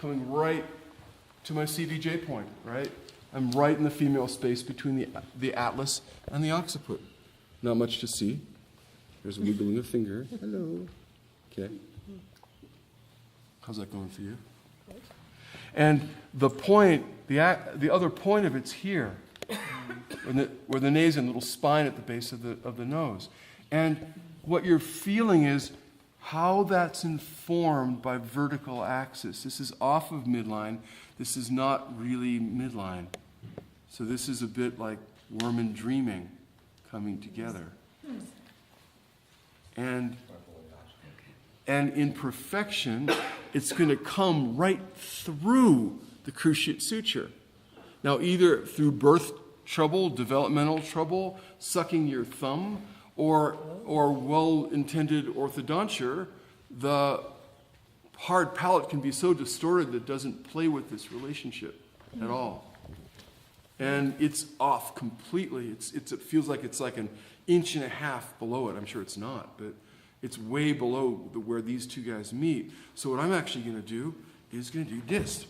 coming right to my CVJ point, right? I'm right in the female space between the atlas and the occiput. Not much to see. There's a wiggling of finger. Hello. Okay. How's that going for you? And the point, the other point of it's here, where the nasion, little spine at the base of the nose. And what you're feeling is how that's informed by vertical axis. This is off of midline. This is not really midline. So this is a bit like worm and dreaming coming together. And in perfection, it's going to come right through the cruciate suture. Now, either through birth trouble, developmental trouble, sucking your thumb, or well-intended orthodonture, the hard palate can be so distorted that it doesn't play with this relationship at all. And it's off completely. It feels like it's like an inch and a half below it. I'm sure it's not, but it's way below where these two guys meet. So what I'm actually going to do is going to do this.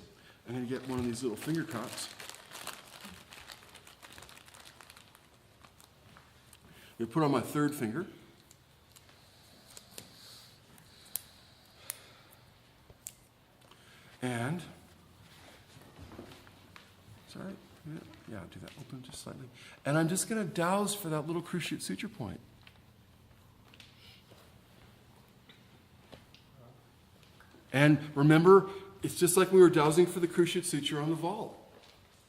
I'm going to get one of these little finger cups. I'm going to put on my third finger. And, sorry, yeah, do that open just slightly. And I'm just going to douse for that little cruciate suture point. And remember, it's just like we were dowsing for the cruciate suture on the vault,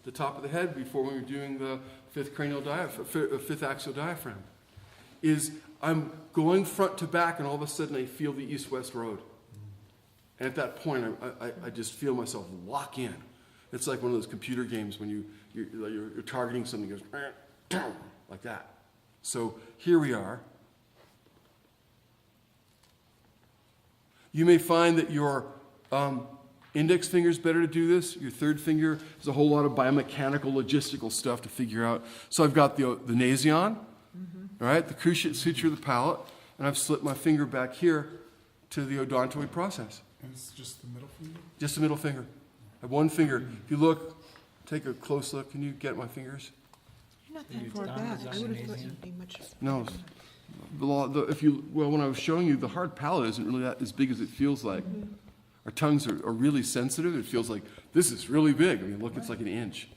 the top of the head before we were doing the fifth axial diaphragm. Is I'm going front to back, and all of a sudden I feel the east-west road. And at that point, I just feel myself lock in. It's like one of those computer games when you're targeting something, it goes like that. So here we are. You may find that your index finger is better to do this. Your third finger, there's a whole lot of biomechanical, logistical stuff to figure out. So I've got the nasion, right, the cruciate suture of the palate, and I've slipped my finger back here to the odontoid process. And it's just the middle finger? Just the middle finger. I have one finger. If you look, take a close look. Can you get my fingers? You're not that far back. I would have thought you'd be much. No. When I was showing you, the hard palate isn't really that as big as it feels like. Our tongues are really sensitive. It feels like this is really big. I mean, look, it's like an inch.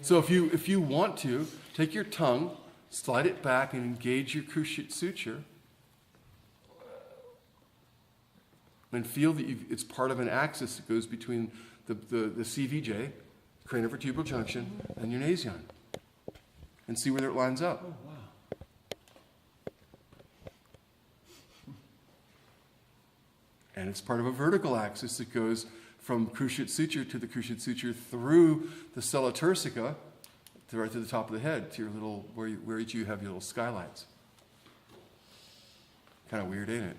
So if you want to, take your tongue, slide it back, and engage your cruciate suture, and feel that it's part of an axis that goes between the CVJ, craniovertebral junction, and your nasion, and see whether it lines up. Oh, wow. And it's part of a vertical axis that goes from cruciate suture to the cruciate suture through the sella turcica, right to the top of the head, to your little, where each you have your little skylights. Kind of weird, ain't it?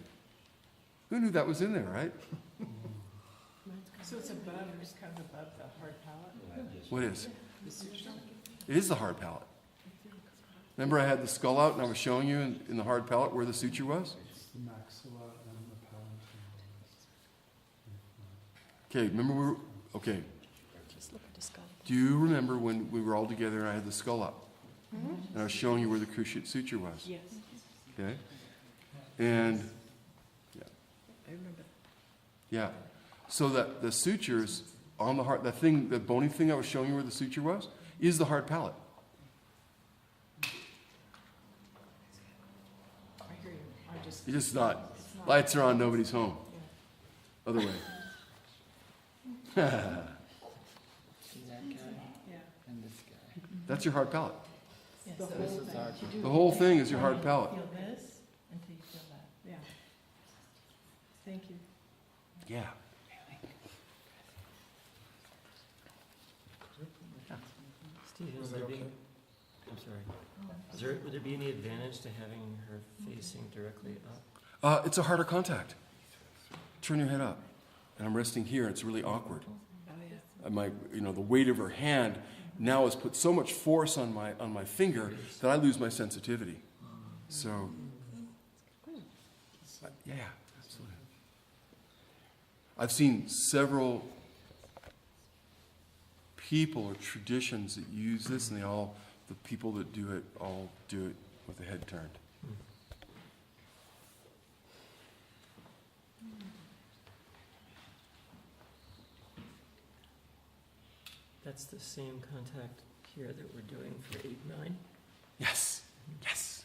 Who knew that was in there, right? So it's kind of above the hard palate? What is? It is the hard palate. Remember I had the skull out and I was showing you in the hard palate where the suture was? It's the maxilla and the palatine. Okay, remember okay. Do you remember when we were all together and I had the skull up? And I was showing you where the cruciate suture was? Yes. Okay? And, yeah. I remember. Yeah. So that the sutures on the heart, the bony thing I was showing you where the suture was, is the hard palate. I hear you. It's just not. Lights are on, nobody's home. Other way. See that guy Yeah. and this guy. That's your hard palate. Yes. This is our. The whole thing is your hard palate. Feel this until you feel that. Yeah. Thank you. Yeah. Steve, Was is that there okay? I'm sorry. Would there be any advantage to having her facing directly up? It's a harder contact. Turn your head up. And I'm resting here. It's really awkward. Oh, yeah. The weight of her hand now has put so much force on my finger that I lose my sensitivity. So Yeah, absolutely. I've seen several people or traditions that use this, and the people that do it all do it with the head turned. That's the same contact here that we're doing for 8-9. Yes, yes.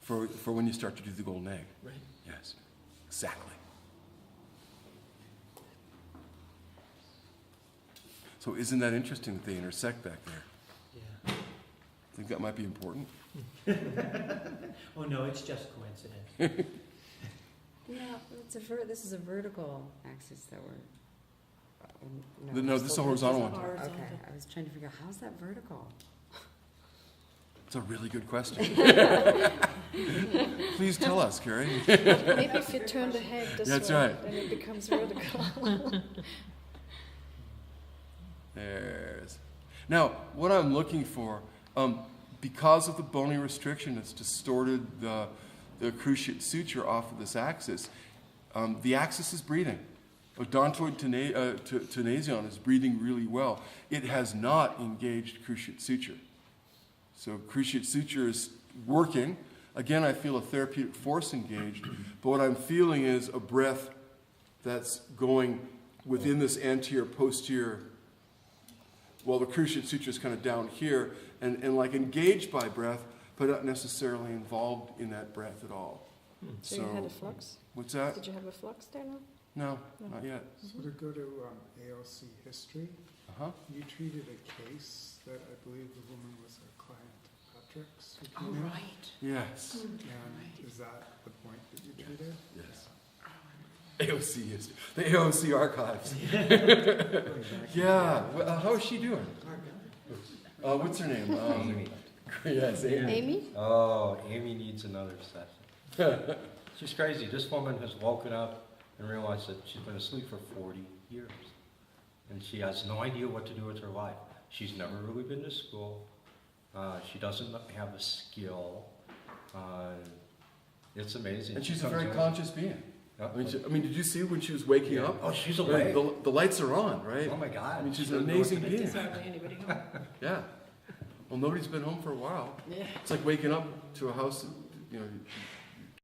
For when you start to do the golden egg. Right. Yes, exactly. So isn't that interesting that they intersect back there? Yeah. I think that might be important. Oh, no, it's just coincidence. Yeah, this is a vertical axis that we're. No, this is a horizontal one. Okay, I was trying to figure out, how's that vertical? It's a really good question. Please tell us, Carrie. Maybe if you turn the head this That's way, right. then it becomes vertical. There's. Now, what I'm looking for, because of the bony restriction, it's distorted the cruciate suture off of this axis. The axis is breathing. Odontoid tenasion is breathing really well. It has not engaged cruciate suture. So cruciate suture is working. Again, I feel a therapeutic force engaged, but what I'm feeling is a breath that's going within this anterior, posterior. Well, the cruciate suture is kind of down here and like engaged by breath, but not necessarily involved in that breath at all. So you had a flux? What's that? Did you have a flux there now? No, not yet. So to go to AOC history, Uh-huh. you treated a case that I believe the woman was a client Patrick's. who Oh, came in. right. Yes. And is that the point that you treated? Yes. AOC history. The AOC archives. Yeah. Well, how is she doing? What's her name? Amy. Yes, Amy. Amy? Oh, Amy needs another session. She's crazy. This woman has woken up and realized that she's been asleep for 40 years. And she has no idea what to do with her life. She's never really been to school. She doesn't have the skill. It's amazing. And She she's a comes very in- conscious being. Yeah. I mean, did you see when she was waking up? Oh, she's Right, awake. the lights are on, right? Oh my God. I mean, she's She an doesn't know what to amazing do. being. There's hardly anybody home. Yeah. Well, nobody's been home for a while. Yeah. It's like waking up to a house, that, you know,